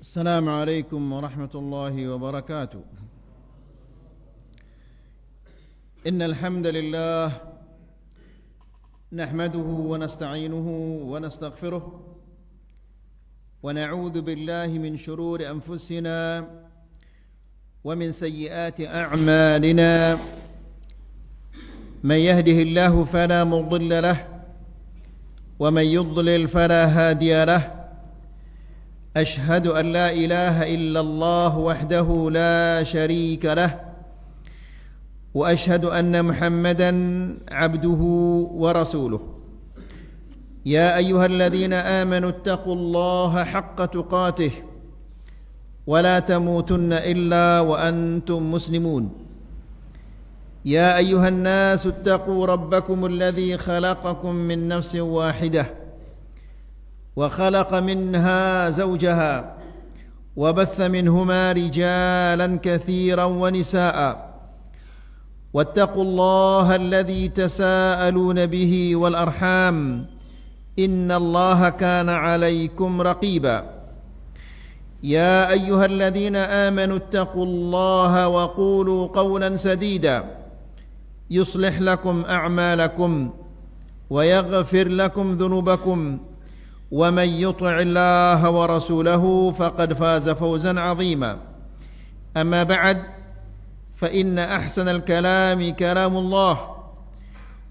السلام عليكم ورحمة الله وبركاته. إن الحمد لله نحمده ونستعينه ونستغفره ونعوذ بالله من شرور أنفسنا ومن سيئات أعمالنا. من يهده الله فلا مضل له ومن يضلل فلا هادي له. أشهد أن لا إله إلا الله وحده لا شريك له وأشهد أن محمدا عبده ورسوله. يا أيها الذين آمنوا اتقوا الله حق تقاته ولا تموتن إلا وأنتم مسلمون. يا أيها الناس اتقوا ربكم الذي خلقكم من نفس واحدة وخلق منها زوجها وبث منهما رجالا كثيرا ونساء واتقوا الله الذي تساءلون به والأرحام إن الله كان عليكم رقيبا. يا أيها الذين آمنوا اتقوا الله وقولوا قولا سديدا يصلح لكم أعمالكم ويغفر لكم ذنوبكم ومن يطع الله ورسوله فقد فاز فوزا عظيما. أما بعد فإن أحسن الكلام كلام الله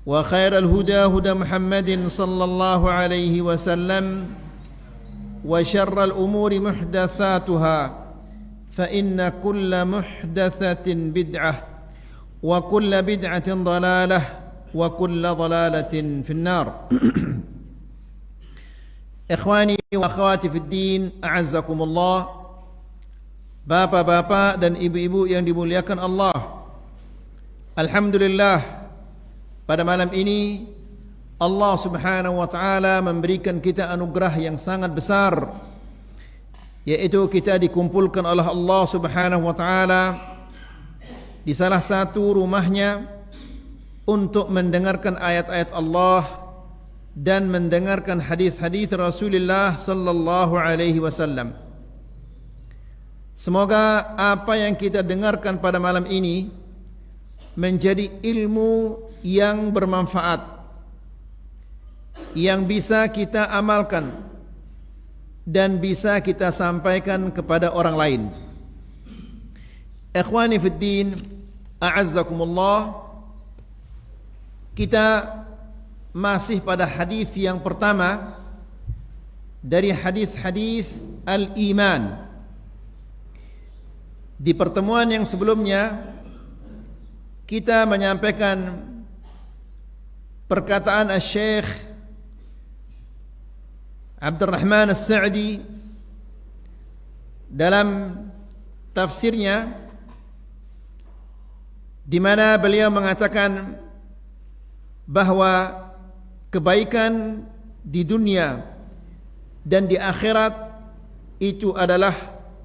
وخير الهدى هدى محمد صلى الله عليه وسلم وشر الأمور محدثاتها فإن كل محدثة بدعة وكل بدعة ضلالة وكل ضلالة في النار. Ikhwani wa akhwati fid din, a'azzakumullah. Bapak-bapak dan ibu-ibu yang dimuliakan Allah. Alhamdulillah, pada malam ini Allah Subhanahu wa taala memberikan kita anugerah yang sangat besar, yaitu kita dikumpulkan oleh Allah Subhanahu wa taala di salah satu rumahnya untuk mendengarkan ayat-ayat Allah dan mendengarkan hadis-hadis Rasulullah sallallahu alaihi wasallam. Semoga apa yang kita dengarkan pada malam ini menjadi ilmu yang bermanfaat, yang bisa kita amalkan dan bisa kita sampaikan kepada orang lain. Ikhwani fid din, a'azzakumullah. Kita masih pada hadis yang pertama dari hadis-hadis al-iman. Di pertemuan yang sebelumnya kita menyampaikan perkataan Syekh Abdurrahman As-Sa'di dalam tafsirnya, di mana beliau mengatakan bahwa kebaikan di dunia dan di akhirat itu adalah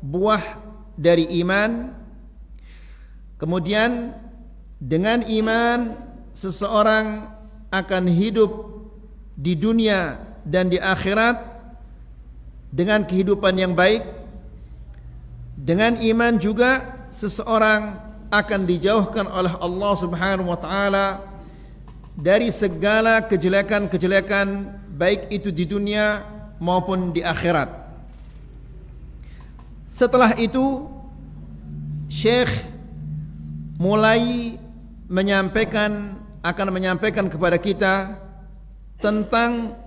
buah dari iman. Kemudian dengan iman seseorang akan hidup di dunia dan di akhirat dengan kehidupan yang baik. Dengan iman juga seseorang akan dijauhkan oleh Allah Subhanahu wa taala dari segala kejelekan-kejelekan, baik itu di dunia maupun di akhirat. Setelah itu Syekh mulai akan menyampaikan kepada kita tentang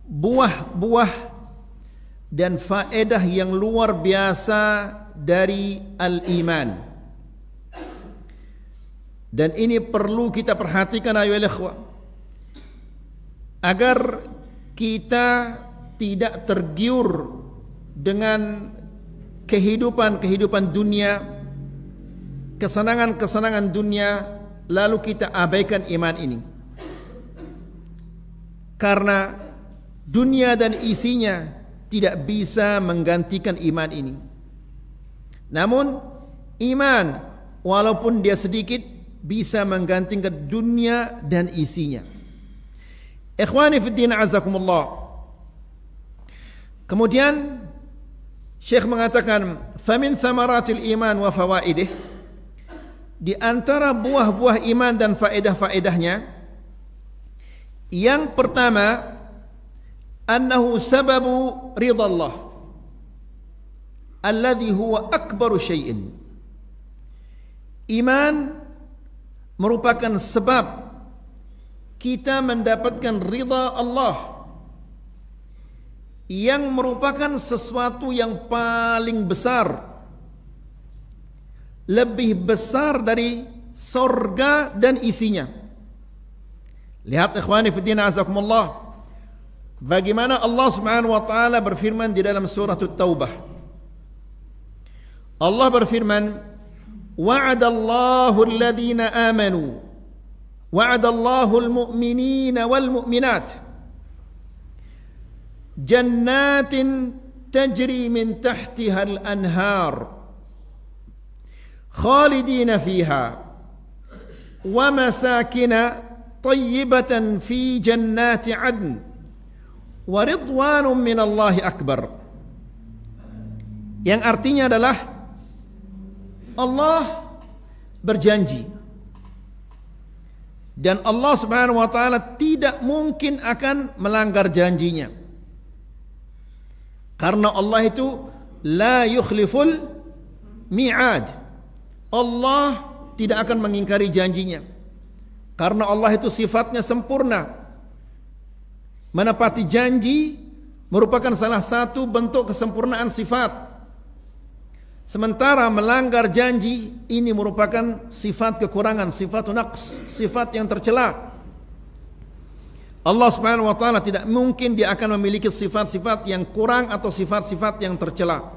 buah-buah dan faedah yang luar biasa dari al-iman. Dan ini perlu kita perhatikan ayolah ikhwah, agar kita tidak tergiur dengan kehidupan dunia, kesenangan dunia, lalu kita abaikan iman ini. Karena dunia dan isinya tidak bisa menggantikan iman ini. Namun iman walaupun dia sedikit bisa menggantikan dunia dan isinya. Ikhwani fiddin, azakumullah. Kemudian Syekh mengatakan, "Famin thamaratil iman wa fawaidih." Di antara buah-buah iman dan faedah-faedahnya, yang pertama, annahu sababu ridha Allah alladhi huwa akbaru syai'in. Iman merupakan sebab kita mendapatkan ridha Allah yang merupakan sesuatu yang paling besar, lebih besar dari sorga dan isinya. Lihat ikhwani fiddin azakumullah, bagaimana Allah Subhanahu wa taala berfirman di dalam surah At-Taubah. Allah berfirman, wa'adallahu alladhina amanu wa'adallahu almu'minina walmu'minat jannatin tajri min tahtiha al-anhar khalidina fiha wa masakina tayyibatan fi jannati adn wa ridwanun minallahi akbar. Yang artinya adalah Allah berjanji dan Allah Subhanahu wa taala tidak mungkin akan melanggar janjinya, karena Allah itu la yukhliful mi'ad. Allah tidak akan mengingkari janjinya, karena Allah itu sifatnya sempurna. Menepati janji merupakan salah satu bentuk kesempurnaan sifat. Sementara melanggar janji ini merupakan sifat kekurangan, sifat naqs, sifat yang tercela. Allah Subhanahu wa taala tidak mungkin dia akan memiliki sifat-sifat yang kurang atau sifat-sifat yang tercela.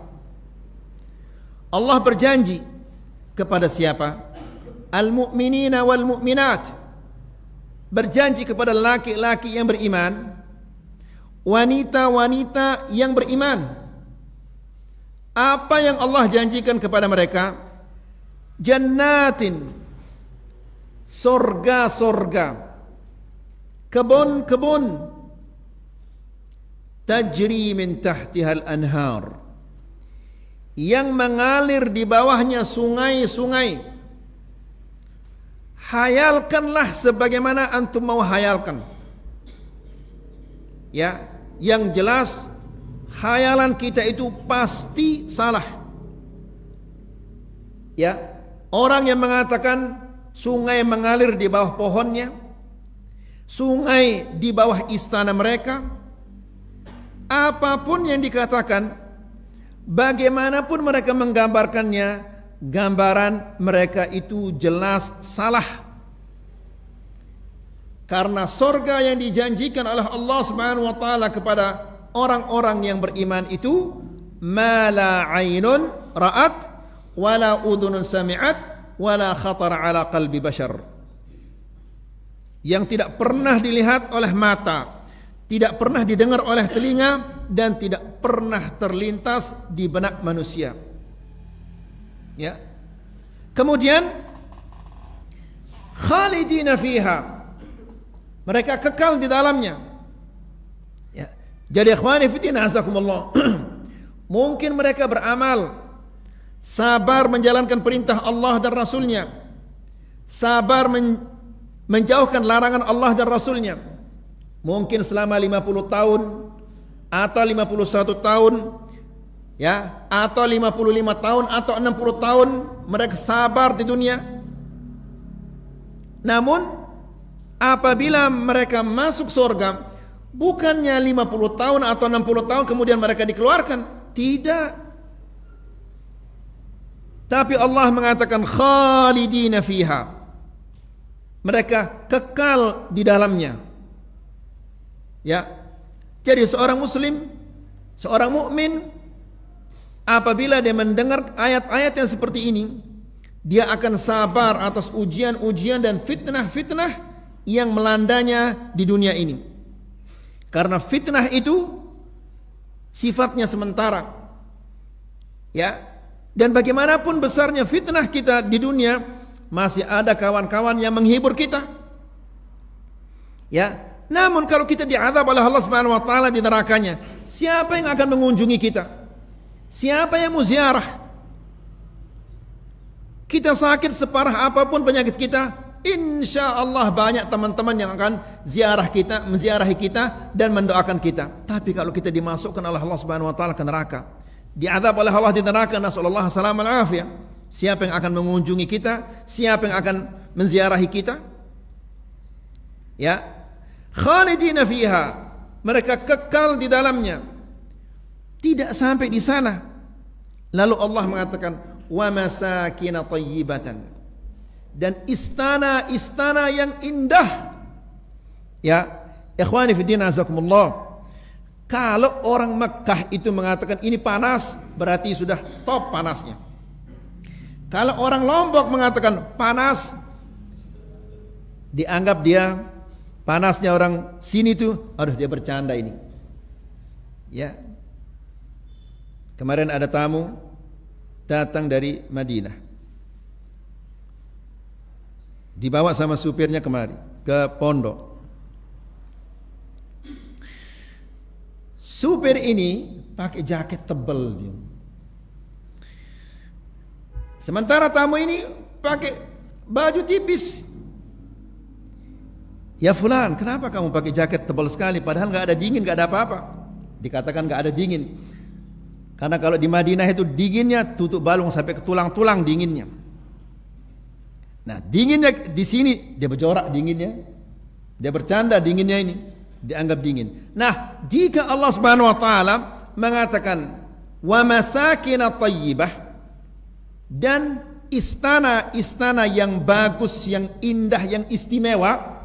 Allah berjanji kepada siapa? Al-mu'minina wal mu'minat. Berjanji kepada laki-laki yang beriman, wanita-wanita yang beriman. Apa yang Allah janjikan kepada mereka? Jannatin, sorga-sorga, kebun-kebun, tajri min tahtihal anhar, yang mengalir di bawahnya sungai-sungai. Hayalkanlah sebagaimana antum mau hayalkan. Ya, yang jelas hayalan kita itu pasti salah. Ya, orang yang mengatakan sungai mengalir di bawah pohonnya, sungai di bawah istana mereka, apapun yang dikatakan, bagaimanapun mereka menggambarkannya, gambaran mereka itu jelas salah. Karena sorga yang dijanjikan oleh Allah Subhanahu wa taala kepada orang-orang yang beriman itu, ma la ainun ra'at wala udhunun sami'at wala khatar ala qalbi bashar. Yang tidak pernah dilihat oleh mata, tidak pernah didengar oleh telinga, dan tidak pernah terlintas di benak manusia. Ya. Kemudian khalidina fiha, mereka kekal di dalamnya. Ya. Jadi ikhwani fillah azakumullah, mungkin mereka beramal, sabar menjalankan perintah Allah dan Rasulnya, sabar menjauhkan larangan Allah dan Rasulnya, mungkin selama 50 tahun atau 51 tahun, ya, atau 55 tahun atau 60 tahun mereka sabar di dunia. Namun apabila mereka masuk surga, bukannya 50 tahun atau 60 tahun kemudian mereka dikeluarkan, tidak. Tapi Allah mengatakan khalidina fiha, mereka kekal di dalamnya. Ya. Jadi seorang muslim, seorang mukmin, apabila dia mendengar ayat-ayat yang seperti ini, dia akan sabar atas ujian-ujian dan fitnah-fitnah yang melandanya di dunia ini. Karena fitnah itu sifatnya sementara. Ya. Dan bagaimanapun besarnya fitnah kita di dunia, masih ada kawan-kawan yang menghibur kita. Ya. Namun kalau kita diazab oleh Allah Subhanahu wa taala di nerakanya, siapa yang akan mengunjungi kita? Siapa yang mau ziarah? Kita sakit separah apapun penyakit kita, insya Allah banyak teman-teman yang akan ziarah kita, menziarahi kita dan mendoakan kita. Tapi kalau kita dimasukkan oleh Allah Subhanahu wa taala ke neraka, diazab oleh Allah di neraka, nasallallahu alaihi wasallam, siapa yang akan mengunjungi kita? Siapa yang akan menziarahi kita? Ya, khalidina fiha, mereka kekal di dalamnya, tidak sampai di sana. Lalu Allah mengatakan, wa masakin thayyibatan, dan istana-istana yang indah. Ya, ikhwani fiddin azakumullah, kalau orang Mekah itu mengatakan ini panas, berarti sudah top panasnya. Kalau orang Lombok mengatakan panas, dianggap dia panasnya orang sini tuh, aduh dia bercanda ini. Ya. Kemarin ada tamu datang dari Madinah, dibawa sama supirnya kemari ke pondok. Supir ini pakai jaket tebal dia. Sementara tamu ini pakai baju tipis. Ya fulan, kenapa kamu pakai jaket tebal sekali? Padahal nggak ada dingin, nggak ada apa-apa. Dikatakan nggak ada dingin, karena kalau di Madinah itu dinginnya tutup balung sampai ke tulang-tulang dinginnya. Nah dinginnya di sini dia berjorak dinginnya, dia bercanda dinginnya ini, dianggap dingin. Nah jika Allah Subhanahu wa taala mengatakan wa masakin thayyibah, dan istana-istana yang bagus, yang indah, yang istimewa,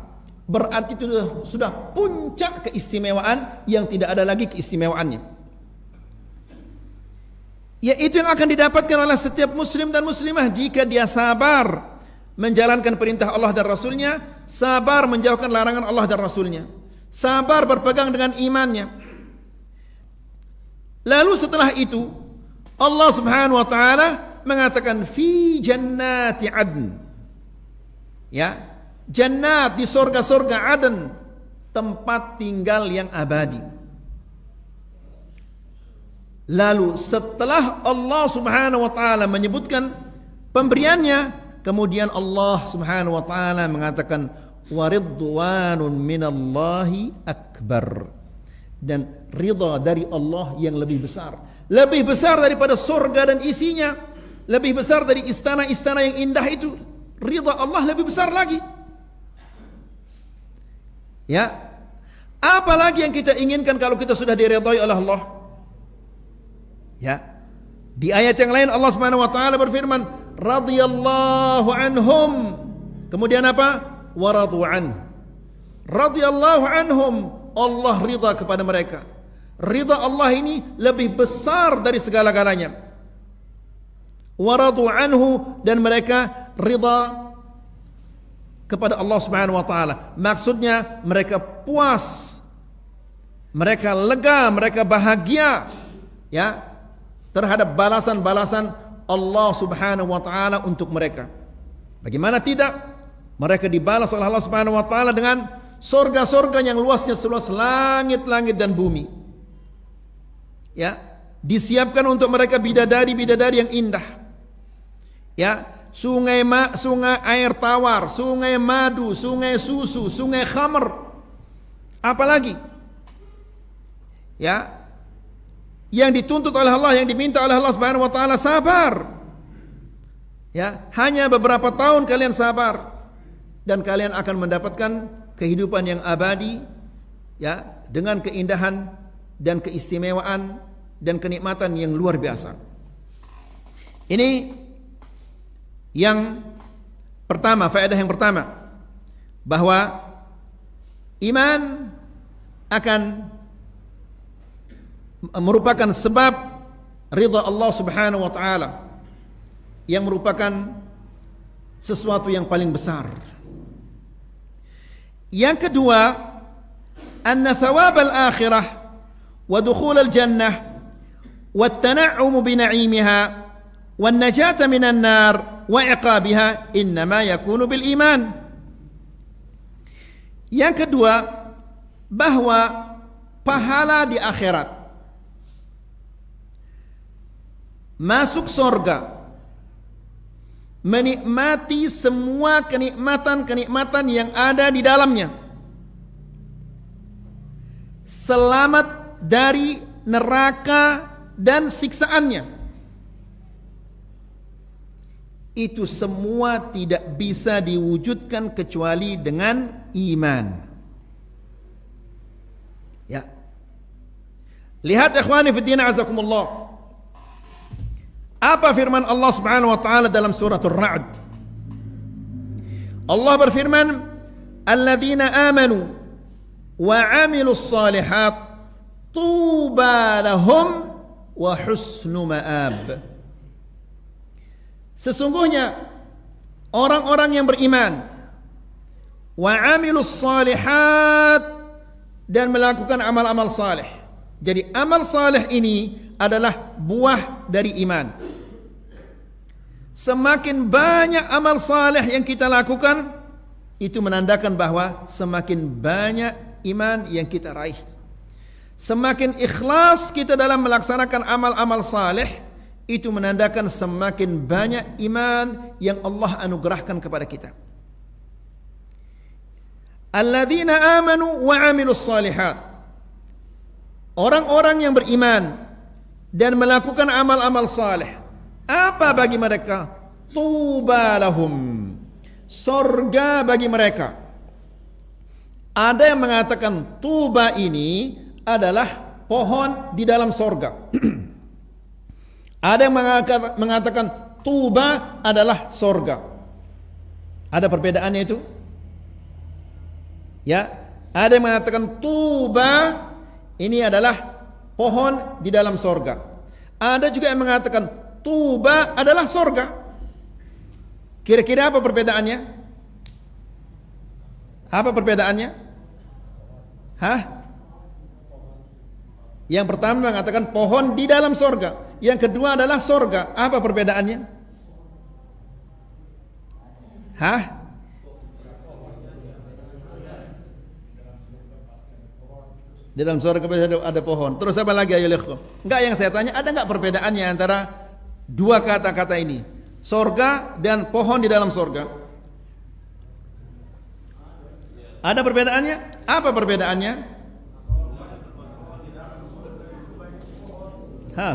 berarti itu sudah puncak keistimewaan yang tidak ada lagi keistimewaannya. Yaitu yang akan didapatkan oleh setiap muslim dan muslimah jika dia sabar menjalankan perintah Allah dan Rasulnya, sabar menjauhkan larangan Allah dan Rasulnya, sabar berpegang dengan imannya. Lalu setelah itu Allah Subhanahu wa taala mengatakan fi jannati adn. Ya, jannat di surga-surga Aden, tempat tinggal yang abadi. Lalu setelah Allah Subhanahu wa taala menyebutkan pemberiannya, kemudian Allah Subhanahu wa taala mengatakan waridwanun minallahi akbar, dan ridha dari Allah yang lebih besar daripada surga dan isinya, lebih besar dari istana-istana yang indah itu. Ridha Allah lebih besar lagi. Ya, apalagi yang kita inginkan kalau kita sudah diridhai oleh Allah? Ya, di ayat yang lain Allah Subhanahu wa taala berfirman, radhiyallahu anhum. Kemudian apa? Wa radu an. Radhiyallahu anhum, Allah ridha kepada mereka. Ridha Allah ini lebih besar dari segala-galanya. Wa radu anhu, dan mereka ridha kepada Allah Subhanahu wa taala. Maksudnya mereka puas, mereka lega, mereka bahagia, ya, terhadap balasan-balasan Allah Subhanahu wa taala untuk mereka. Bagaimana tidak? Mereka dibalas oleh Allah Subhanahu wa taala dengan surga-surga yang luasnya seluas langit-langit dan bumi. Ya, disiapkan untuk mereka bidadari-bidadari yang indah. Ya, sungai air tawar, sungai madu, sungai susu, sungai khamr. Apalagi? Ya, yang dituntut oleh Allah, yang diminta oleh Allah Subhanahu wa taala sabar. Ya, hanya beberapa tahun kalian sabar dan kalian akan mendapatkan kehidupan yang abadi, ya, dengan keindahan dan keistimewaan dan kenikmatan yang luar biasa. Ini yang pertama, faedah yang pertama, bahwa iman akan merupakan sebab ridha Allah Subhanahu wa taala, yang merupakan sesuatu yang paling besar. Yang kedua, anna thawab al-akhirah wa dukhul al-jannah wa at-tana'um bi na'imiha wan najata minan nar wa iqabiha innama yakunu bil iman. Yang kedua, bahwa pahala di akhirat masuk surga, menikmati semua kenikmatan-kenikmatan yang ada di dalamnya, selamat dari neraka dan siksaannya. Itu semua tidak bisa diwujudkan kecuali dengan iman. Ya. Lihat ikhwani fi din azakumullah. Apa firman Allah Subhanahu wa taala dalam surah Ar-Ra'd? Allah berfirman, "Alladzina amanu wa 'amilus shalihat tuba lahum wa husnu ma'ab." Sesungguhnya orang-orang yang beriman wa 'amilus shalihat dan melakukan amal-amal saleh. Jadi amal saleh ini adalah buah dari iman. Semakin banyak amal saleh yang kita lakukan, itu menandakan bahwa semakin banyak iman yang kita raih. Semakin ikhlas kita dalam melaksanakan amal-amal saleh, itu menandakan semakin banyak iman yang Allah anugerahkan kepada kita. Alladzina amanu wa 'amilus shalihat. Orang-orang yang beriman dan melakukan amal-amal saleh, apa bagi mereka? Tuba lahum, surga bagi mereka. Ada yang mengatakan tuba ini adalah pohon di dalam surga. Ada yang mengatakan tuba adalah surga. Ada perbedaannya itu? Ya, ada yang mengatakan tuba ini adalah pohon di dalam surga. Ada juga yang mengatakan tuba adalah surga. Kira-kira apa perbedaannya? Apa perbedaannya? Hah? Yang pertama mengatakan pohon di dalam surga. Yang kedua adalah surga. Apa perbedaannya? Hah? Di dalam surga ada pohon. Terus apa lagi ayo lihat? Enggak, yang saya tanya, ada enggak perbedaannya antara dua kata-kata ini? Surga dan pohon di dalam surga. Ada perbedaannya? Apa perbedaannya?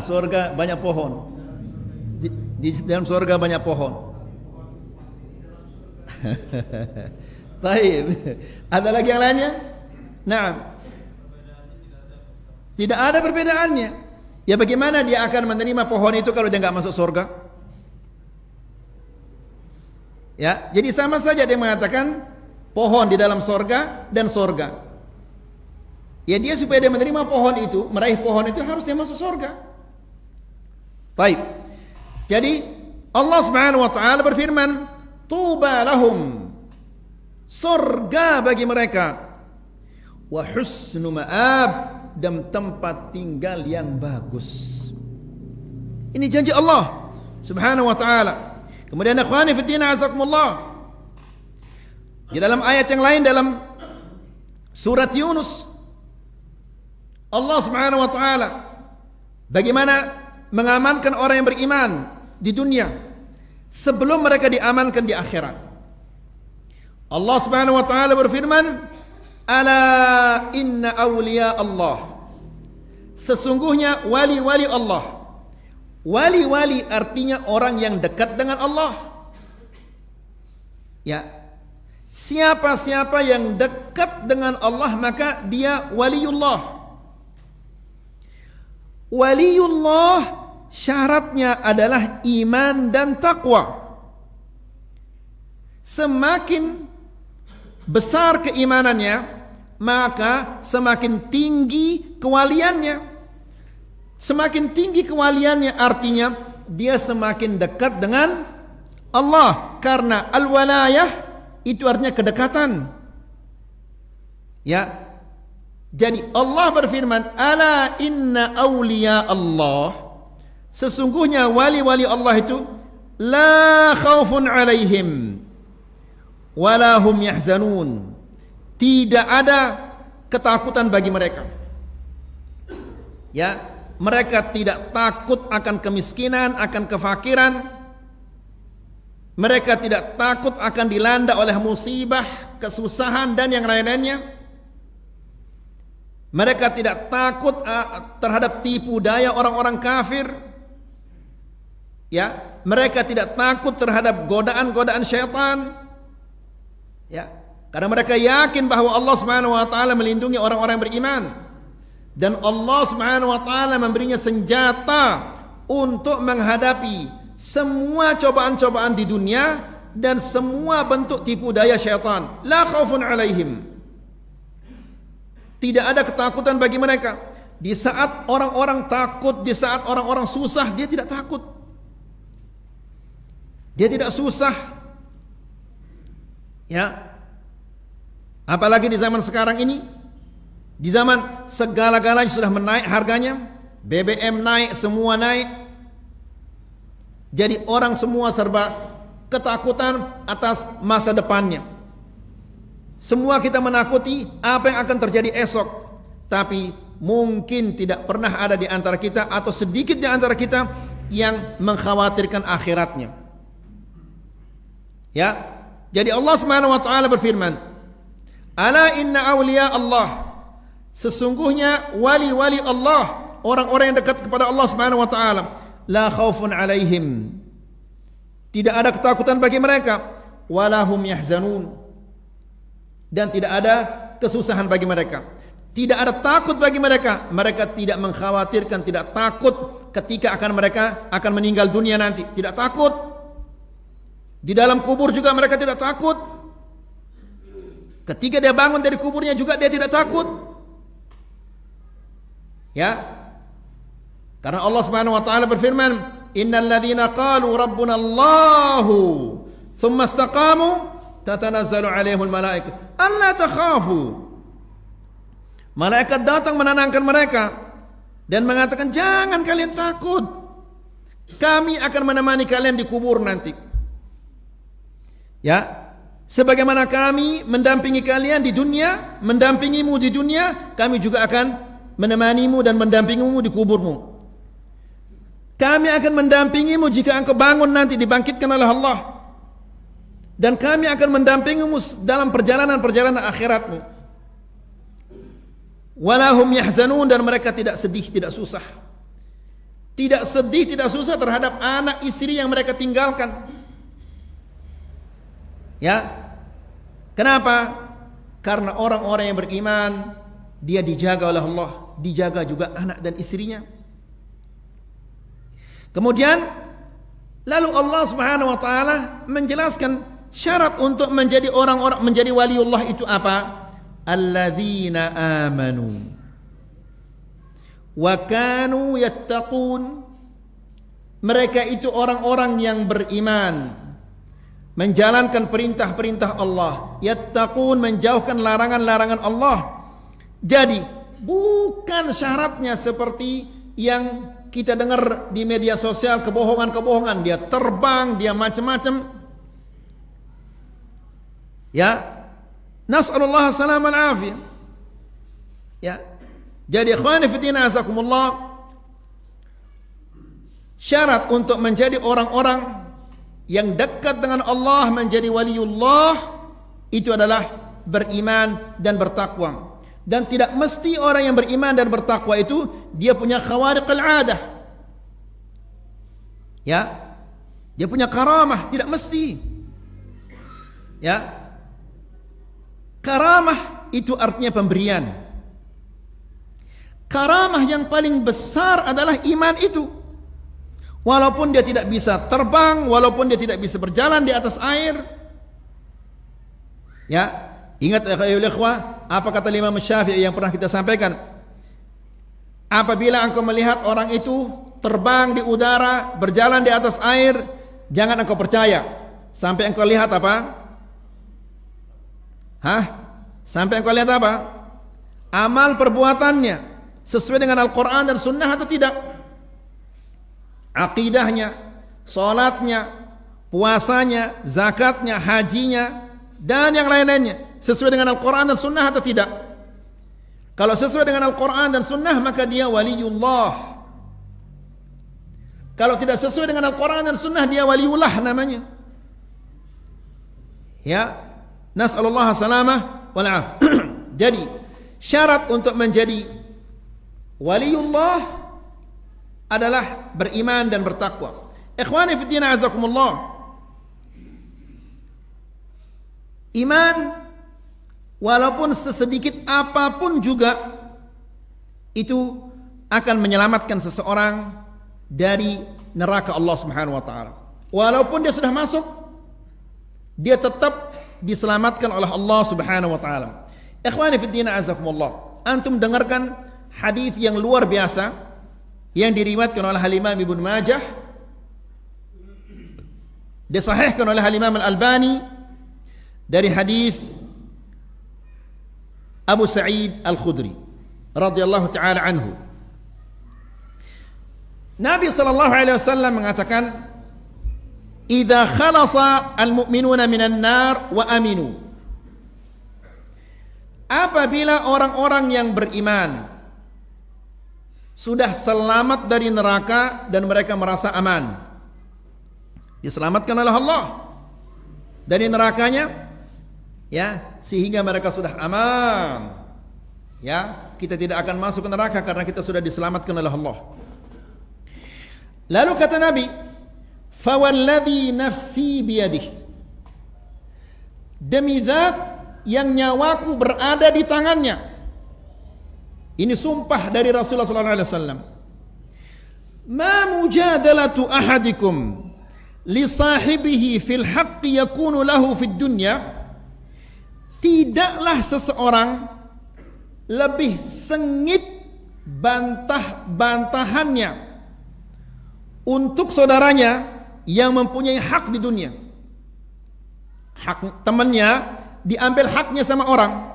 Surga banyak pohon. Di dalam surga banyak pohon. Baik. Ada lagi yang lainnya? Nah, tidak ada perbedaannya. Ya bagaimana dia akan menerima pohon itu kalau dia enggak masuk surga? Ya, jadi sama saja dia mengatakan pohon di dalam surga dan surga. Ya dia supaya dia menerima pohon itu, meraih pohon itu harus dia masuk surga. Baik. Jadi Allah Subhanahu wa taala berfirman, "Tuba lahum." Surga bagi mereka. Wa husnu ma'ab, dan tempat tinggal yang bagus. Ini janji Allah Subhanahu wa taala. Kemudian ikhwani fi din azakumullah. Di dalam ayat yang lain dalam surat Yunus, Allah Subhanahu wa taala bagaimana mengamankan orang yang beriman di dunia sebelum mereka diamankan di akhirat. Allah Subhanahu wa taala berfirman, "Ala inna awliya Allah." Sesungguhnya wali-wali Allah. Wali-wali artinya orang yang dekat dengan Allah. Ya. Siapa-siapa yang dekat dengan Allah maka dia waliullah. Waliullah syaratnya adalah iman dan taqwa. Semakin besar keimanannya, maka semakin tinggi kewaliannya. Semakin tinggi kewaliannya artinya dia semakin dekat dengan Allah, karena al-walayah itu artinya kedekatan. Ya. Jadi Allah berfirman, "Ala inna awliya Allah." Sesungguhnya wali-wali Allah itu la khaufun alaihim wala hum yahzanun. Tidak ada ketakutan bagi mereka. Ya, mereka tidak takut akan kemiskinan, akan kefakiran. Mereka tidak takut akan dilanda oleh musibah, kesusahan dan yang lain-lainnya. Mereka tidak takut terhadap tipu daya orang-orang kafir. Ya, mereka tidak takut terhadap godaan-godaan syaitan. Ya, karena mereka yakin bahwa Allah Subhanahu wa taala melindungi orang-orang beriman. Dan Allah Subhanahu wa taala memberinya senjata untuk menghadapi semua cobaan-cobaan di dunia dan semua bentuk tipu daya syaitan. La khaufun alaihim. Tidak ada ketakutan bagi mereka. Di saat orang-orang takut, di saat orang-orang susah, dia tidak takut. Dia tidak susah. Ya. Apalagi di zaman sekarang ini, di zaman segala-galanya sudah menaik harganya, BBM naik, semua naik. Jadi orang semua serba ketakutan atas masa depannya. Semua kita menakuti apa yang akan terjadi esok. Tapi mungkin tidak pernah ada di antara kita atau sedikit di antara kita yang mengkhawatirkan akhiratnya. Ya. Jadi Allah Subhanahu wa taala berfirman, "Ala inna awliya Allah." Sesungguhnya wali-wali Allah, orang-orang yang dekat kepada Allah Subhanahu wa taala, la khaufun alaihim. Tidak ada ketakutan bagi mereka, wala hum yahzanun. Dan tidak ada kesusahan bagi mereka. Tidak ada takut bagi mereka. Mereka tidak mengkhawatirkan, tidak takut ketika mereka akan meninggal dunia nanti. Tidak takut. Di dalam kubur juga mereka tidak takut. Ketika dia bangun dari kuburnya juga dia tidak takut. Ya, karena Allah Subhanahu wa taala berfirman, "Innal ladzina qalu rabbuna Allahu tsumma istaqamu tatanazzalu 'alaihimul malaikatu alla takhafu." Malaikat datang menenangkan mereka dan mengatakan, "Jangan kalian takut. Kami akan menemani kalian di kubur nanti." Ya, sebagaimana kami mendampingi kalian di dunia, mendampingimu di dunia, kami juga akan menemanimu dan mendampingimu di kuburmu. Kami akan mendampingimu jika engkau bangun nanti dibangkitkan oleh Allah. Dan kami akan mendampingimu dalam perjalanan-perjalanan akhiratmu. Walahum yahzanun, dan mereka tidak sedih, tidak susah. Tidak sedih, tidak susah terhadap anak istri yang mereka tinggalkan. Ya. Kenapa? Karena orang-orang yang beriman, dia dijaga oleh Allah, dijaga juga anak dan istrinya. Kemudian lalu Allah Subhanahu wa taala menjelaskan syarat untuk menjadi orang-orang, menjadi waliullah itu apa? Alladzina amanu wa kanu yattaqun. Mereka itu orang-orang yang beriman, menjalankan perintah-perintah Allah, yattaqun, menjauhkan larangan-larangan Allah. Jadi bukan syaratnya seperti yang kita dengar di media sosial, kebohongan-kebohongan, dia terbang, dia macam-macam. Ya, nas'alullah salaman afiyah. Ya, jadi ikhwani fi din azakumullah, syarat untuk menjadi orang-orang yang dekat dengan Allah, menjadi waliullah, itu adalah beriman dan bertakwa. Dan tidak mesti orang yang beriman dan bertakwa itu dia punya khawariqul adah. Ya. Dia punya karamah, tidak mesti. Ya. Karamah itu artinya pemberian. Karamah yang paling besar adalah iman itu. Walaupun dia tidak bisa terbang, walaupun dia tidak bisa berjalan di atas air. Ya. Ingat ya ikhwah, apa kata Imam Syafi'i yang pernah kita sampaikan? Apabila engkau melihat orang itu terbang di udara, berjalan di atas air, jangan engkau percaya sampai engkau lihat apa? Sampai engkau lihat apa? Amal perbuatannya sesuai dengan Al-Quran dan Sunnah atau tidak? Aqidahnya, salatnya, puasanya, zakatnya, hajinya, dan yang lain-lainnya sesuai dengan Al-Quran dan Sunnah atau tidak? Kalau sesuai dengan Al-Quran dan Sunnah, maka dia waliullah. Kalau tidak sesuai dengan Al-Quran dan Sunnah, dia waliullah namanya. Ya, nas'alullah salamah wal af. Jadi syarat untuk menjadi waliullah adalah beriman dan bertakwa. Ikhwani fi din azakumullah. Iman walaupun sesedikit apapun juga itu akan menyelamatkan seseorang dari neraka Allah Subhanahu wa taala. Walaupun dia sudah masuk, dia tetap diselamatkan oleh Allah Subhanahu wa taala. Ikhwani fi din azakumullah. Antum dengarkan hadis yang luar biasa yang diriwayatkan oleh Imam Ibnu Majah, disahihkan oleh Imam Al-Albani dari hadis Abu Sa'id Al-Khudri radhiyallahu taala anhu. Nabi sallallahu alaihi wasallam mengatakan, "Idza khalasa al-mu'minuna minan nar wa aminu." Apabila orang-orang yang beriman sudah selamat dari neraka dan mereka merasa aman, diselamatkan oleh Allah dari nerakanya, ya, sehingga mereka sudah aman, ya, kita tidak akan masuk ke neraka karena kita sudah diselamatkan oleh Allah. Lalu kata Nabi, "Fawalladhi nafsi biyadihi." Demi zat yang nyawaku berada di tangannya. Ini sumpah dari Rasulullah sallallahu alaihi wasallam. "Ma mujadalatu ahadikum li sahibihi fil haqqi yakunu lahu fid dunya." Tidaklah seseorang lebih sengit bantah-bantahannya untuk saudaranya yang mempunyai hak di dunia. Hak temannya diambil haknya sama orang.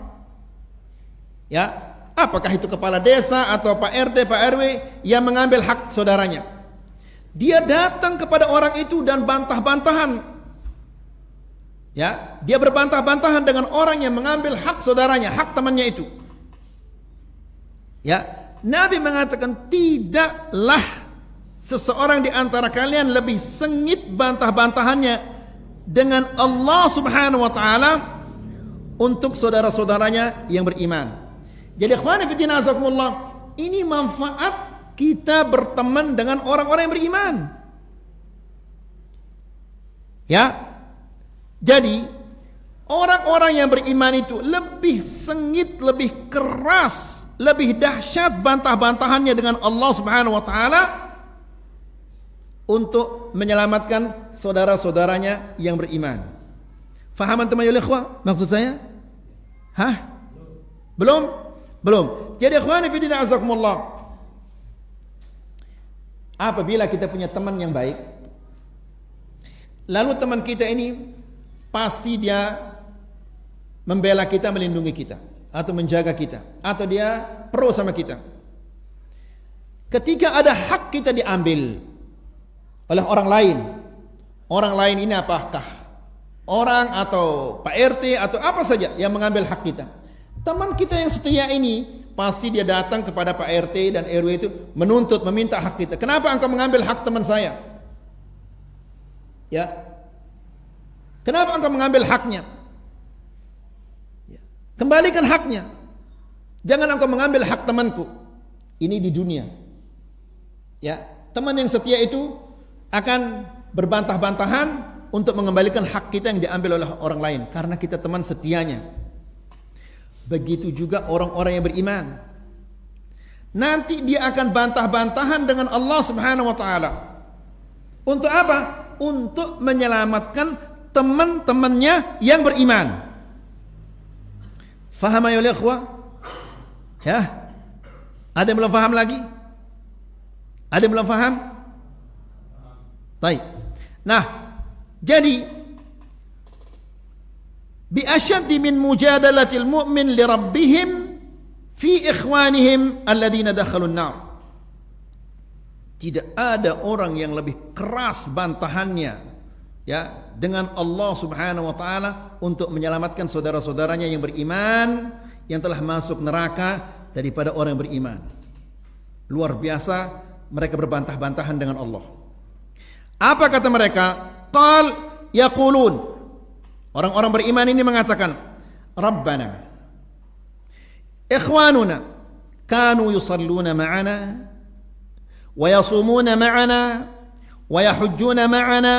Ya, apakah itu kepala desa atau Pak RT, Pak RW yang mengambil hak saudaranya. Dia datang kepada orang itu dan bantah-bantahan. Ya, dia berbantah-bantahan dengan orang yang mengambil hak saudaranya, hak temannya itu. Ya, Nabi mengatakan tidaklah seseorang di antara kalian lebih sengit bantah-bantahannya dengan Allah Subhanahu wa taala untuk saudara-saudaranya yang beriman. Jadi ikhwani fi din azakumullah, ini manfaat kita berteman dengan orang-orang yang beriman. Ya. Jadi orang-orang yang beriman itu lebih sengit, lebih keras, lebih dahsyat bantah-bantahannya dengan Allah Subhanahu wa taala untuk menyelamatkan saudara-saudaranya yang beriman. Faham teman ya ikhwah maksud saya? Hah? Belum? Belum. Jadi ikhwani fi din azakumullah, apabila kita punya teman yang baik, lalu teman kita ini pasti dia membela kita, melindungi kita, atau menjaga kita, atau dia pro sama kita. Ketika ada hak kita diambil oleh orang lain ini apakah orang atau Pak RT atau apa saja yang mengambil hak kita, teman kita yang setia ini pasti dia datang kepada Pak RT dan RW itu menuntut, meminta hak kita. Kenapa engkau mengambil hak teman saya? Ya, kenapa engkau mengambil haknya? Kembalikan haknya. Jangan engkau mengambil hak temanku. Ini di dunia. Ya, teman yang setia itu akan berbantah-bantahan untuk mengembalikan hak kita yang diambil oleh orang lain karena kita teman setianya. Begitu juga orang-orang yang beriman. Nanti dia akan bantah-bantahan dengan Allah Subhanahu wa taala. Untuk apa? Untuk menyelamatkan teman-temannya yang beriman. Faham ya ikhwah? Ya. Ada yang belum faham lagi? Ada yang belum faham? Baik. Nah, jadi bi asyaddi min mujadalatil mu'min li rabbihim fi ikhwanihim alladziina dakhalun nar. Tidak ada orang yang lebih keras bantahannya, ya, dengan Allah Subhanahu wa taala untuk menyelamatkan saudara-saudaranya yang beriman yang telah masuk neraka daripada orang yang beriman. Luar biasa mereka berbantah-bantahan dengan Allah. Apa kata mereka? Qal yaqulun, orang-orang beriman ini mengatakan, Rabbana ikhwanuna kanu yusalluna ma'ana wa yasumuna ma'ana wa yahujjuna ma'ana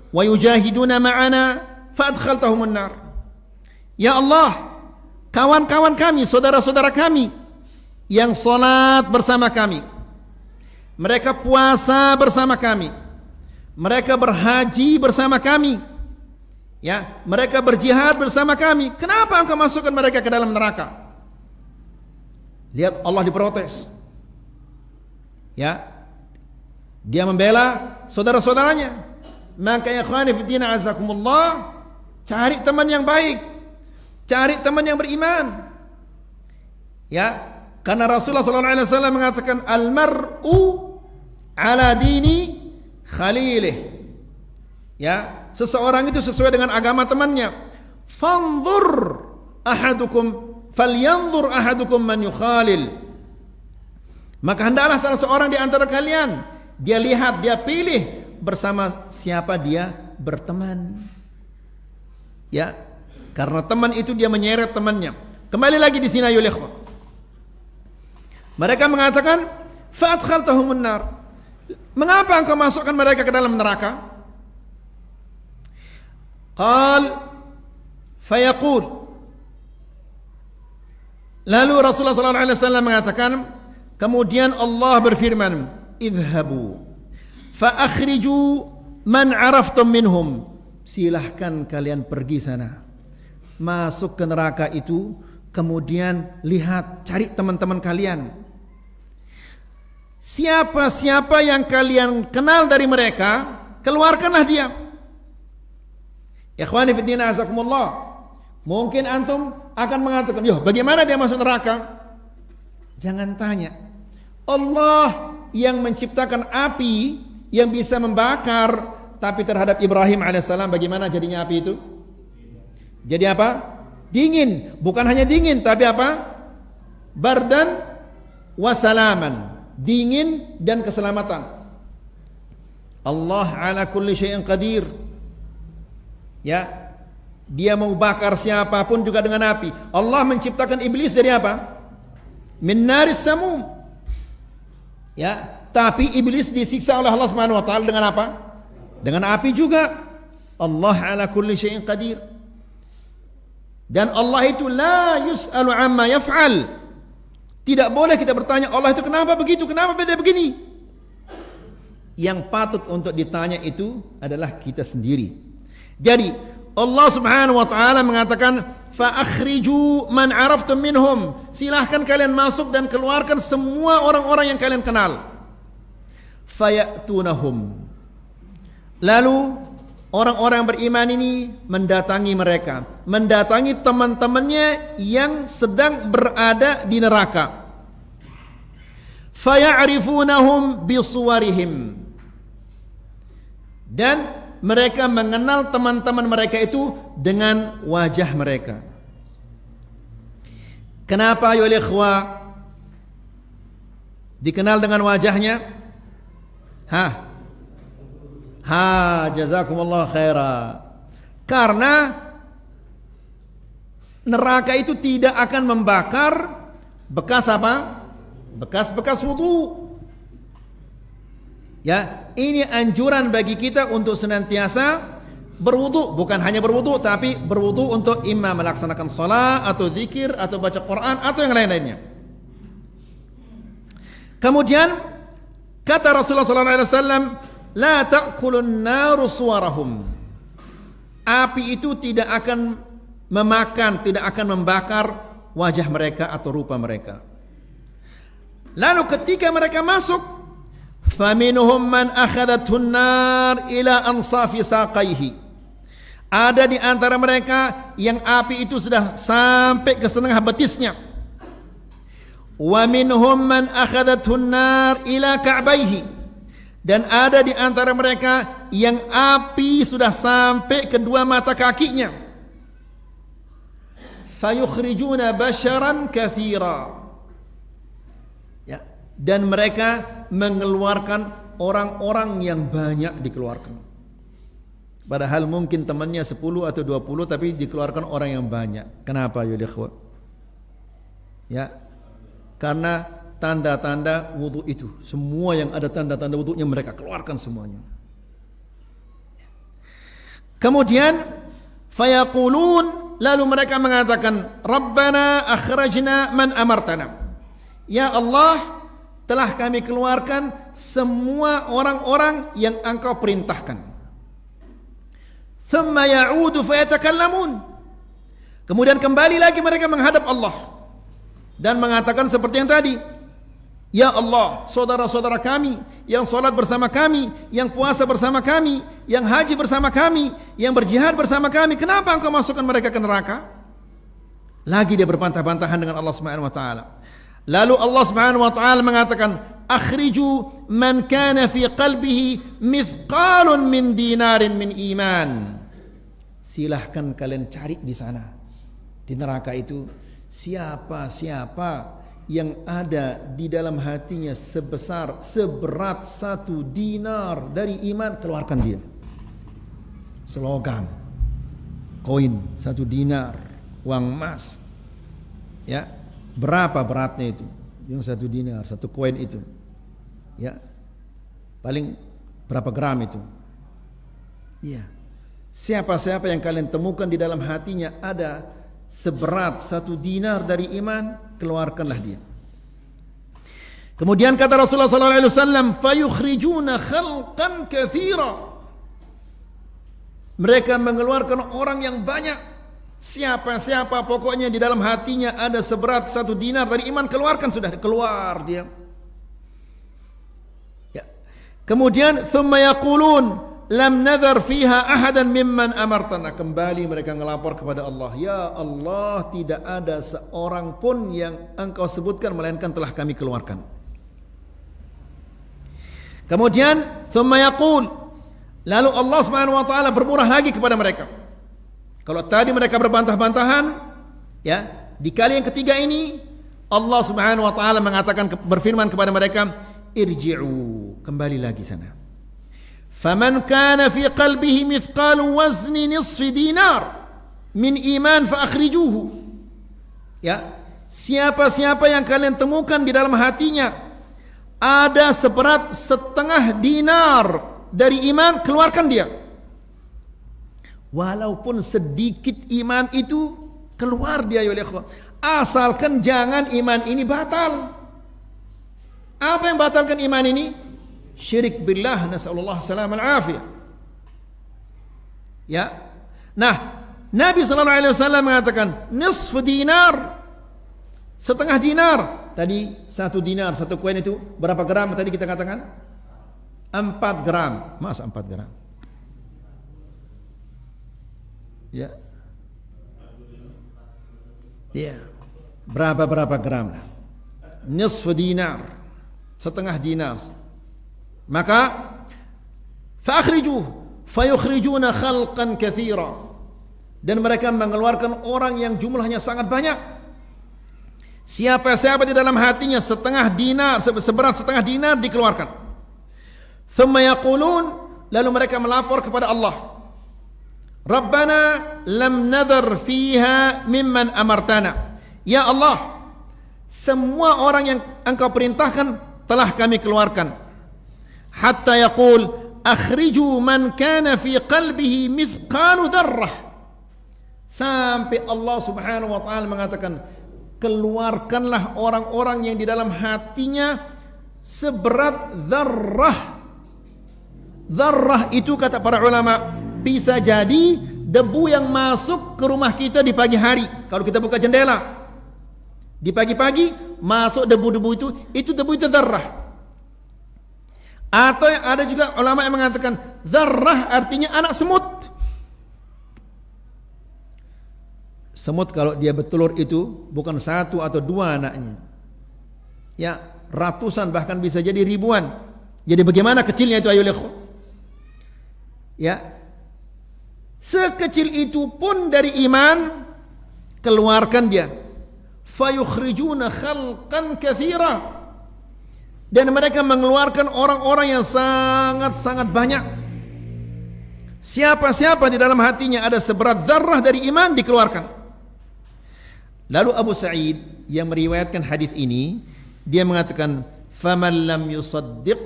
wa yujahiduna ma'ana fa adkhaltahumun nar. Ya Allah, kawan-kawan kami, saudara-saudara kami yang salat bersama kami, mereka puasa bersama kami, mereka berhaji bersama kami, ya, mereka berjihad bersama kami. Kenapa engkau masukkan mereka ke dalam neraka? Lihat Allah diprotes. Ya. Dia membela saudara-saudaranya. Maka ya ikhwani fi din azakumullah, cari teman yang baik, cari teman yang beriman. Ya, karena Rasulullah sallallahu alaihi wasallam mengatakan al-mar'u ala dini khalilih. Ya, seseorang itu sesuai dengan agama temannya. Fanzur ahadukum falyanzur ahadukum man yukhalil. Maka hendaklah salah seorang di antara kalian dia lihat, dia pilih bersama siapa dia berteman. Ya, karena teman itu dia menyeret temannya. Kembali lagi di sini ayo ikhwan. Mereka mengatakan fa adkhaltahumun nar. Mengapa engkau masukkan mereka ke dalam neraka? Qal fayaqul. Lalu Rasulullah sallallahu alaihi wasallam mengatakan, kemudian Allah berfirman, idhabu fa akhriju man araftum minhum. Silahkan kalian pergi sana, masuk ke neraka itu, kemudian lihat, cari teman-teman kalian. Siapa-siapa yang kalian kenal dari mereka, keluarkanlah dia. Ikhwani fi din azakumullah. Mungkin antum akan mengatakan, "Yoh, bagaimana dia masuk neraka?" Jangan tanya. Allah yang menciptakan api yang bisa membakar, tapi terhadap Ibrahim alaihissalam bagaimana jadinya api itu? Jadi apa? Dingin. Bukan hanya dingin, tapi apa? Bardan wasalaman. Dingin dan keselamatan. Allah ala kulli syai'in qadir. Ya, dia mau bakar siapapun juga dengan api. Allah menciptakan iblis dari apa? Min naris samum. Ya, tapi iblis disiksa oleh Allah Subhanahu wa taala dengan apa? Dengan api juga. Allah ala kulli syai'in qadir. Dan Allah itu la yus'alu amma yaf'al. Tidak boleh kita bertanya, Allah itu kenapa begitu, kenapa beda begini. Yang patut untuk ditanya itu adalah kita sendiri. Jadi Allah Subhanahu wa taala mengatakan, fa akhriju man araftum minhum. Silahkan kalian masuk dan keluarkan semua orang-orang yang kalian kenal. Fayatunahum. Lalu orang-orang beriman ini mendatangi mereka, mendatangi teman-temannya yang sedang berada di neraka. Faya'rifunahum bisuwarihim. Dan mereka mengenal teman-teman mereka itu dengan wajah mereka. Kenapa ya ikhwah dikenal dengan wajahnya? Jazakumullah khaira. Karena neraka itu tidak akan membakar bekas apa? Bekas-bekas wudu. Ya, ini anjuran bagi kita untuk senantiasa berwudu, bukan hanya berwudu tapi berwudu untuk imam melaksanakan salat atau zikir atau baca Quran atau yang lain-lainnya. Kemudian kata Rasulullah sallallahu alaihi wasallam, la ta'kulun naru suwarahum. Api itu tidak akan memakan, tidak akan membakar wajah mereka atau rupa mereka. Lalu ketika mereka masuk, faminhum man akhadathun nar ila ansafi saqaihi. Ada di antara mereka yang api itu sudah sampai ke setengah betisnya. Wa minhum man akhadathun nar ila ka'baihi. Dan ada di antara mereka yang api sudah sampai kedua mata kakinya. Fayukhrijuna basharan katsira. Ya, dan mereka mengeluarkan orang-orang yang banyak dikeluarkan. Padahal mungkin temannya 10 atau 20 tapi dikeluarkan orang yang banyak. Kenapa ya ikhwah? Ya. Karena tanda-tanda wudu itu, semua yang ada tanda-tanda wudunya mereka keluarkan semuanya. Kemudian fayaqulun, lalu mereka mengatakan, Rabbana akhrajna man amartana. Ya Allah, telah kami keluarkan semua orang-orang yang Engkau perintahkan. Thumma ya'udu fayatakallamun. Kemudian kembali lagi mereka menghadap Allah dan mengatakan seperti yang tadi, Ya Allah, saudara-saudara kami yang salat bersama kami, yang puasa bersama kami, yang haji bersama kami, yang berjihad bersama kami, kenapa Engkau masukkan mereka ke neraka? Lagi dia berbantah-bantahan dengan Allah Subhanahu wa taala. Lalu Allah Subhanahu wa taala mengatakan, akhriju man kana fi qalbihi mithqalun min dinarin min iman. Silahkan kalian cari di sana, di neraka itu, siapa yang ada di dalam hatinya seberat 1 dinar dari iman, keluarkan dia. Slogan, koin 1 dinar, uang emas. Ya, berapa beratnya itu? Yang 1 dinar, 1 koin itu. Ya, paling berapa gram itu? Ya, siapa-siapa yang kalian temukan di dalam hatinya ada seberat 1 dinar dari iman, keluarkanlah dia. Kemudian kata Rasulullah SAW, fayukhrijuna khalqan katsira. Mereka mengeluarkan orang yang banyak. Siapa pokoknya di dalam hatinya ada seberat 1 dinar dari iman, keluarkan, sudah keluar dia. Ya. Kemudian thumma yaqulun lam nadhar fiha ahadan mimman amartana. Kembali mereka melapor kepada Allah, ya Allah, tidak ada seorang pun yang Engkau sebutkan melainkan telah kami keluarkan. Kemudian thumma yaqul, lalu Allah Subhanahu wa taala bermurah lagi kepada mereka. Kalau tadi mereka berbantah-bantahan, ya, di kali yang ketiga ini Allah Subhanahu wa taala mengatakan, berfirman kepada mereka, irji'u, kembali lagi sana. Faman kana fi qalbihi mithqalu wazni nisfi dinar min iman fa akhrijuhu. Ya, siapa-siapa yang kalian temukan di dalam hatinya ada seberat 1/2 dinar dari iman, keluarkan dia. Walaupun sedikit iman itu, keluar dia ya ikhwan. Asalkan jangan iman ini batal. Apa yang batalkan iman ini? Syirik billah, nasallallahu salam al-afiyah. Ya. Nah, Nabi sallallahu alaihi wasallam mengatakan nisfu dinar, 1/2 dinar. Tadi 1 dinar, 1 koin itu berapa gram tadi kita katakan? 4 gram. Masa 4 gram? Ya. Ya. Berapa gram lah? Nisfu dinar, 1/2 dinar. Maka fa'akhrijuh fayukhrijuna khalqan katsira, dan mereka mengeluarkan orang yang jumlahnya sangat banyak. Siapa di dalam hatinya 1/2 dinar, seberat 1/2 dinar, dikeluarkan. Thumma yaqulun, lalu mereka melapor kepada Allah, Rabbana lam nadhar fiha mimman amartana. Ya Allah, semua orang yang Engkau perintahkan telah kami keluarkan. Hatta yaqul akhriju man kana fi qalbihi mithqalu dzarrah. Sampai Allah Subhanahu wa taala mengatakan, keluarkanlah orang-orang yang di dalam hatinya seberat dzarrah. Dzarrah itu kata para ulama bisa jadi debu yang masuk ke rumah kita di pagi hari. Kalau kita buka jendela di pagi-pagi, masuk debu-debu itu debu itu dzarrah. Atau ada juga ulama yang mengatakan dzarrah artinya anak semut. Semut kalau dia bertelur itu bukan 1 atau 2 anaknya, ya ratusan, bahkan bisa jadi ribuan. Jadi bagaimana kecilnya itu ayo lihat. Ya, sekecil itu pun dari iman, keluarkan dia. Fayukhrijuna khalqan katsira. Dan mereka mengeluarkan orang-orang yang sangat-sangat banyak. Siapa-siapa di dalam hatinya ada seberat zarrah dari iman dikeluarkan. Lalu Abu Sa'id yang meriwayatkan hadis ini, dia mengatakan, "Faman lam yusaddiq,"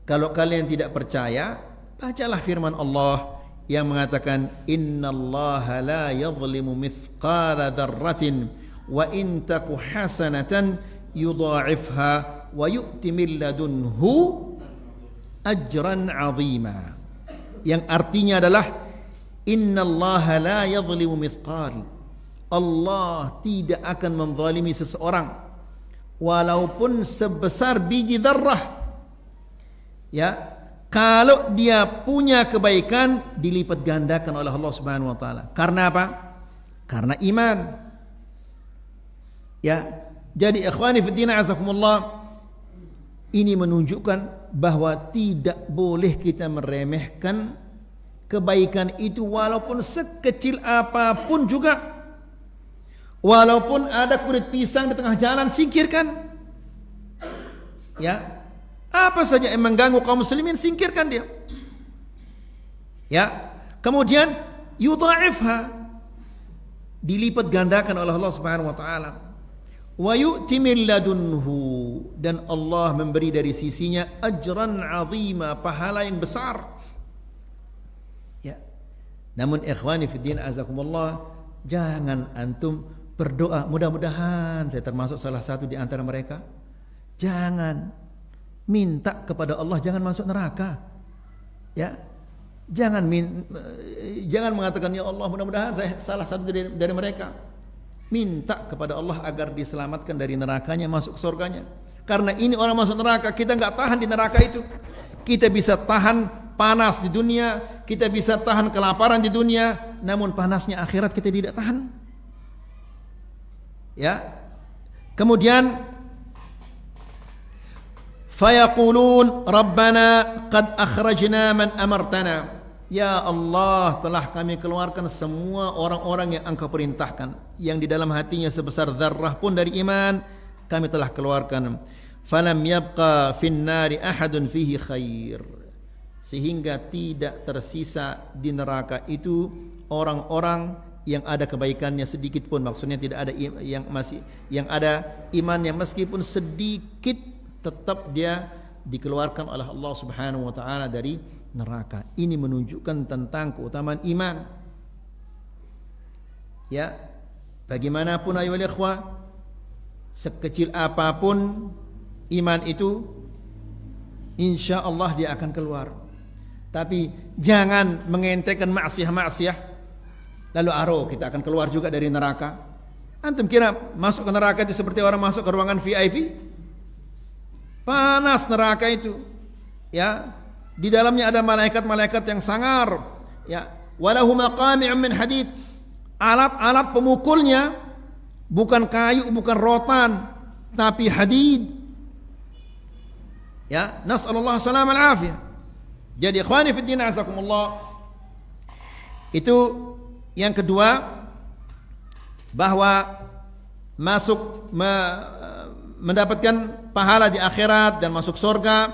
kalau kalian tidak percaya, bacalah firman Allah yang mengatakan, "Innallaha la yadhlimu mithqala dzarratin wa in taku hasanatan yudha'ifha wa yu'ti min ladunhu ajran 'azima." Yang artinya adalah, "Innallaha la yadhlimu mithqal." Allah tidak akan menzalimi seseorang walaupun sebesar biji zarrah. Ya, kalau dia punya kebaikan dilipat gandakan oleh Allah Subhanahu wa taala. Karena apa? Karena iman. Ya, jadi ikhwani fi din azakumullah, ini menunjukkan bahwa tidak boleh kita meremehkan kebaikan itu walaupun sekecil apapun juga. Walaupun ada kulit pisang di tengah jalan, singkirkan. Ya, apa saja yang mengganggu kaum muslimin, singkirkan dia. Ya, kemudian yudha'ifha, dilipat gandakan oleh Allah Subhanahu wa taala. Wa yu'ti min ladunhu, dan Allah memberi dari sisinya ajran 'azima, pahala yang besar. Ya. Namun ikhwani fi din azakumullah, jangan antum berdoa, mudah-mudahan saya termasuk salah satu di antara mereka. Jangan minta kepada Allah jangan masuk neraka. Ya. Jangan mengatakan, ya Allah mudah-mudahan saya salah satu dari mereka. Minta kepada Allah agar diselamatkan dari nerakanya, masuk surganya. Karena ini orang masuk neraka, kita enggak tahan di neraka itu. Kita bisa tahan panas di dunia, kita bisa tahan kelaparan di dunia, namun panasnya akhirat kita tidak tahan. Ya. Kemudian fayaqulun rabbana qad akhrajna man amartana. Ya Allah, telah kami keluarkan semua orang-orang yang Engkau perintahkan, yang di dalam hatinya sebesar zarrah pun dari iman, kami telah keluarkan. Falam yabqa fin nari ahadun fihi khair, sehingga tidak tersisa di neraka itu orang-orang yang ada kebaikannya sedikit pun. Maksudnya tidak ada yang ada imannya meskipun sedikit, tetap dia dikeluarkan oleh Allah Subhanahu wa taala dari neraka. Ini menunjukkan tentang keutamaan iman. Ya, bagaimanapun ayolah ikhwah, sekecil apapun iman itu, insya Allah dia akan keluar. Tapi jangan mengentekan maksiat-maksiat lalu kita akan keluar juga dari neraka. Antum kira masuk ke neraka itu seperti orang masuk ke ruangan VIP? Panas neraka itu. Ya, di dalamnya ada malaikat-malaikat yang sangar. Ya, walahu maqami'un min hadid. Alat-alat pemukulnya bukan kayu, bukan rotan, tapi hadid. Ya, nas'alullah salam al-afiyah. Jadi ikhwani fi din azakumullah, itu yang kedua, bahwa mendapatkan pahala di akhirat dan masuk surga,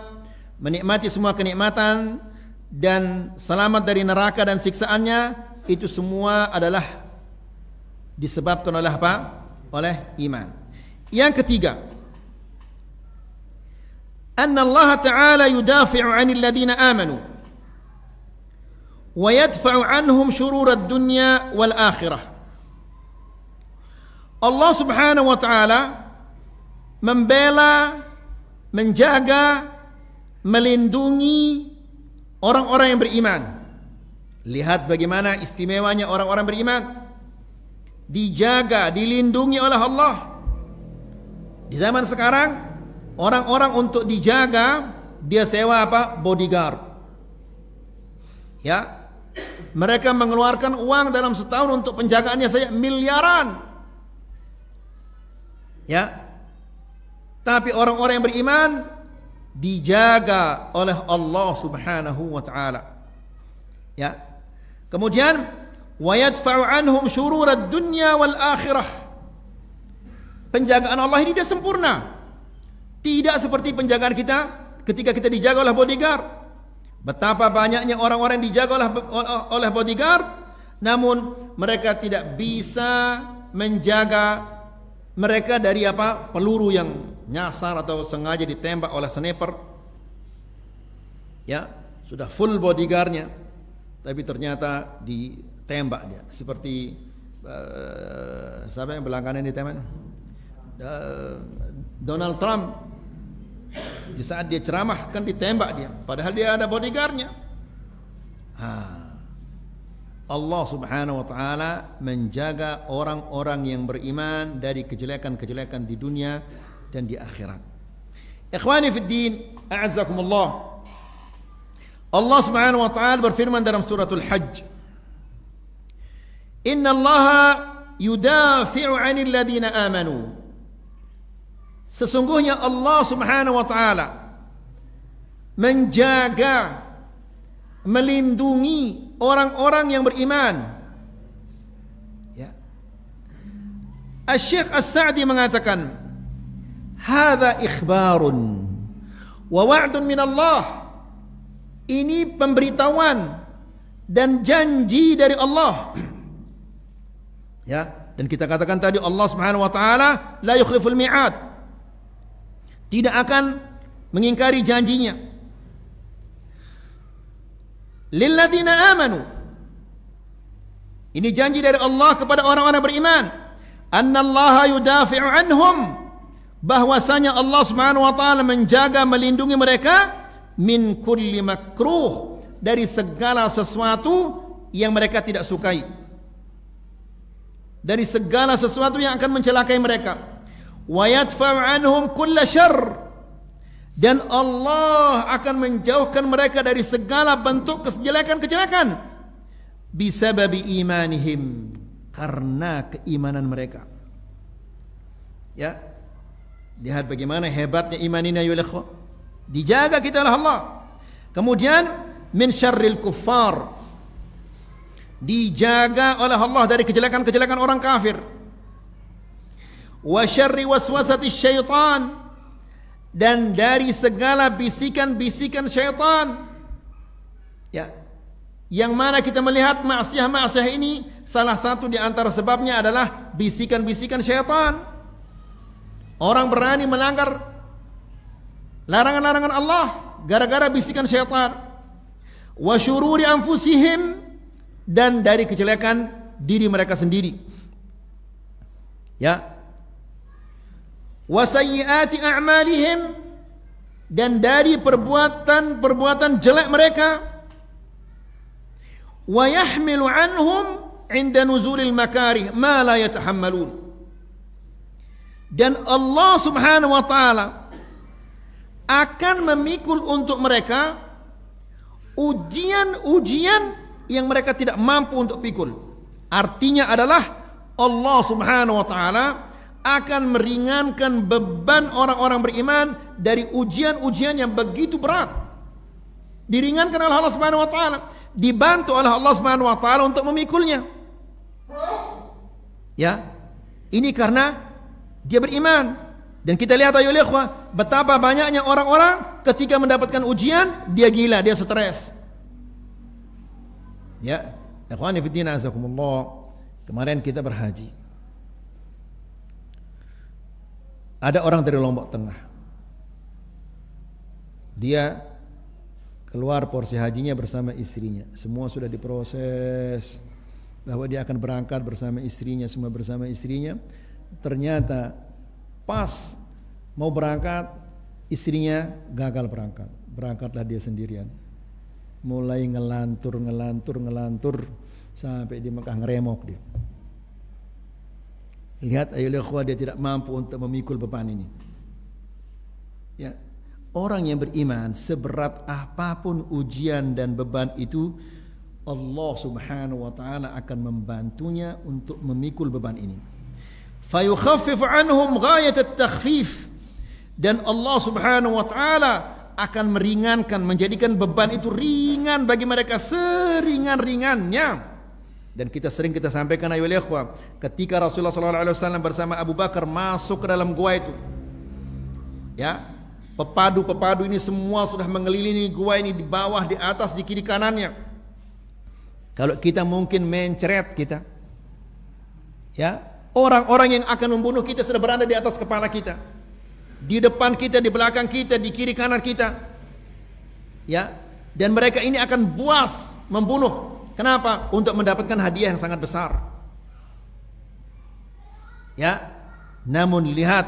menikmati semua kenikmatan dan selamat dari neraka dan siksaannya, itu semua adalah disebabkan oleh apa? Oleh iman. Yang ketiga, anna Allah Ta'ala yudafi'u 'anil ladina amanu wa yadfa'u 'anhum syururad dunya wal akhirah. Allah Subhanahu wa taala membela, menjaga, melindungi orang-orang yang beriman. Lihat bagaimana istimewanya orang-orang beriman. Dijaga, dilindungi oleh Allah. Di zaman sekarang, orang-orang untuk dijaga, dia sewa apa? Bodyguard. Ya. Mereka mengeluarkan uang dalam setahun untuk penjagaannya saja miliaran. Ya. Tapi orang-orang yang beriman dijaga oleh Allah Subhanahu wa taala. Ya. Kemudian wa yadfa'u anhum syururad dunya wal akhirah. Penjagaan Allah ini dia sempurna. Tidak seperti penjagaan kita ketika kita dijaga oleh bodyguard. Betapa banyaknya orang-orang yang dijaga oleh bodyguard, namun mereka tidak bisa menjaga mereka dari peluru yang nyasar atau sengaja ditembak oleh sniper. Ya, sudah full bodyguardnya, tapi ternyata ditembak dia. Seperti siapa yang belakangan ditembak? Donald Trump. Di saat dia ceramah kan ditembak dia, padahal dia ada bodyguardnya. Allah Subhanahu wa taala menjaga orang-orang yang beriman dari kejelekan-kejelekan di dunia dan di akhirat. Ikhwani fid din, a'azzakumullah. Allah Subhanahu wa taala berfirman dalam suratul Hajj, "Inna Allaha yudafi'u 'anil ladzina amanu." Sesungguhnya Allah Subhanahu wa taala menjaga, melindungi orang-orang yang beriman. Ya. Asy-Syaikh As-Sa'di mengatakan, "Hadza ikhbarun wa wa'dun min Allah." Ini pemberitahuan dan janji dari Allah. Ya, dan kita katakan tadi Allah Subhanahu wa taala la yukhliful mi'ad. Tidak akan mengingkari janjinya. Lilladzina amanu. Ini janji dari Allah kepada orang-orang beriman. Annallaha yudafi'u anhum. Bahwasanya Allah Subhanahu wa taala menjaga, melindungi mereka min kulli makruh, dari segala sesuatu yang mereka tidak sukai. Dari segala sesuatu yang akan mencelakai mereka. Wa yadfa'u anhum kulla syarr, dan Allah akan menjauhkan mereka dari segala bentuk kejelekan-kejelekan bisababi imanihim, karena keimanan mereka. Ya, lihat bagaimana hebatnya iman ini ya ikhwah. Dijaga kita oleh Allah. Kemudian min syarril kuffar, dijaga oleh Allah dari kejelekan-kejelekan orang kafir. Wa syarri waswasati syaitan, dan dari segala bisikan-bisikan syaitan. Ya, yang mana kita melihat maksiat-maksiat ini salah satu di antara sebabnya adalah bisikan-bisikan syaitan. Orang berani melanggar larangan-larangan Allah gara-gara bisikan syaitan. Wa syururi anfusihim, dan dari kejelekan diri mereka sendiri. Ya. Wa sayyiati a'malihim, dan dari perbuatan-perbuatan jelek mereka. Wa yahmilu anhum 'inda nuzulil makarih ma la yatahammalun, dan Allah Subhanahu wa taala akan memikul untuk mereka ujian-ujian yang mereka tidak mampu untuk pikul. Artinya adalah Allah Subhanahu wa taala akan meringankan beban orang-orang beriman dari ujian-ujian yang begitu berat. Diringankan oleh Allah Subhanahu wa taala, dibantu oleh Allah Subhanahu wa taala untuk memikulnya. Ya. Ini karena dia beriman. Dan kita lihat ayo ikhwah, betapa banyaknya orang-orang ketika mendapatkan ujian dia gila, dia stres. Ya, ikhwani fi din azakumullah. Kemarin kita berhaji. Ada orang dari Lombok Tengah. Dia keluar porsi hajinya bersama istrinya. Semua sudah diproses bahwa dia akan berangkat bersama istrinya, semua bersama istrinya. Ternyata pas mau berangkat, istrinya gagal berangkat. Berangkatlah dia sendirian. Mulai ngelantur sampai di Mekah ngeremok dia. Lihat ayo ikhwah, dia tidak mampu untuk memikul beban ini. Ya, orang yang beriman seberat apapun ujian dan beban itu, Allah Subhanahu wa taala akan membantunya untuk memikul beban ini. Fayukhaffifu anhum ghayat at-takhfif, dan Allah Subhanahu wa taala akan meringankan, menjadikan beban itu ringan bagi mereka seringan-ringannya. Dan kita sering sampaikan ayo ikhwah, ketika Rasulullah sallallahu alaihi wasallam bersama Abu Bakar masuk ke dalam gua itu, ya, Pepadu-pepadu ini semua sudah mengelilingi gua ini, di bawah, di atas, di kiri kanannya. Kalau kita mungkin mencret kita, ya, orang-orang yang akan membunuh kita sudah berada di atas kepala kita, di depan kita, di belakang kita, di kiri kanan kita, ya. Dan mereka ini akan buas membunuh. Kenapa? Untuk mendapatkan hadiah yang sangat besar. Ya, namun lihat,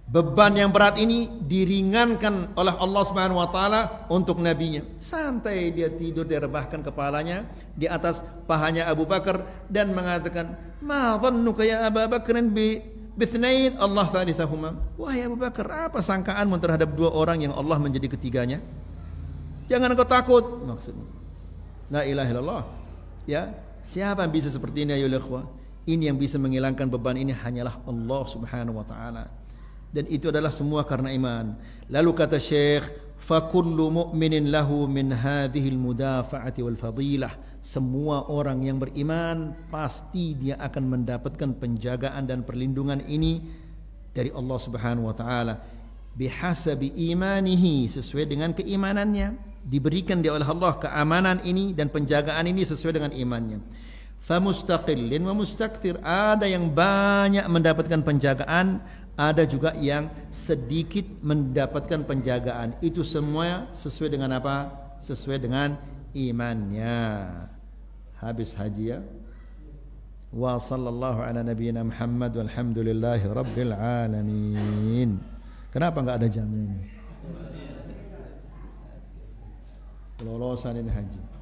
beban yang berat ini diringankan oleh Allah Subhanahu wa taala untuk nabinya. Santai dia tidur, dia rebahkan kepalanya di atas pahanya Abu Bakar dan mengatakan, "Ma dhannuka ya Abu Bakrin bithnain Allah thalithahuma." Wahai Abu Bakar, apa sangkaanmu terhadap dua orang yang Allah menjadi ketiganya? Jangan engkau takut, maksudnya. La ilaha illallah. Ya, siapa yang bisa seperti ini ya ikhwah? Ini yang bisa menghilangkan beban ini hanyalah Allah Subhanahu wa taala. Dan itu adalah semua karena iman. Lalu kata Syekh, fa kullu mu'minin lahu min hadhihi al-mudafa'ati wal fadilah. Semua orang yang beriman pasti dia akan mendapatkan penjagaan dan perlindungan ini dari Allah Subhanahu wa taala. Bihasabi imanihi, sesuai dengan keimanannya. Diberikan dia oleh Allah keamanan ini dan penjagaan ini sesuai dengan imannya. Fa mustaqillin wa mustakthir, ada yang banyak mendapatkan penjagaan, ada juga yang sedikit mendapatkan penjagaan. Itu semua sesuai dengan apa? Sesuai dengan imannya. Habis haji ya. Wa sallallahu ala nabiyyina Muhammad walhamdulillahi rabbil alamin. Kenapa enggak ada jamnya ini? Kelolosan ini haji.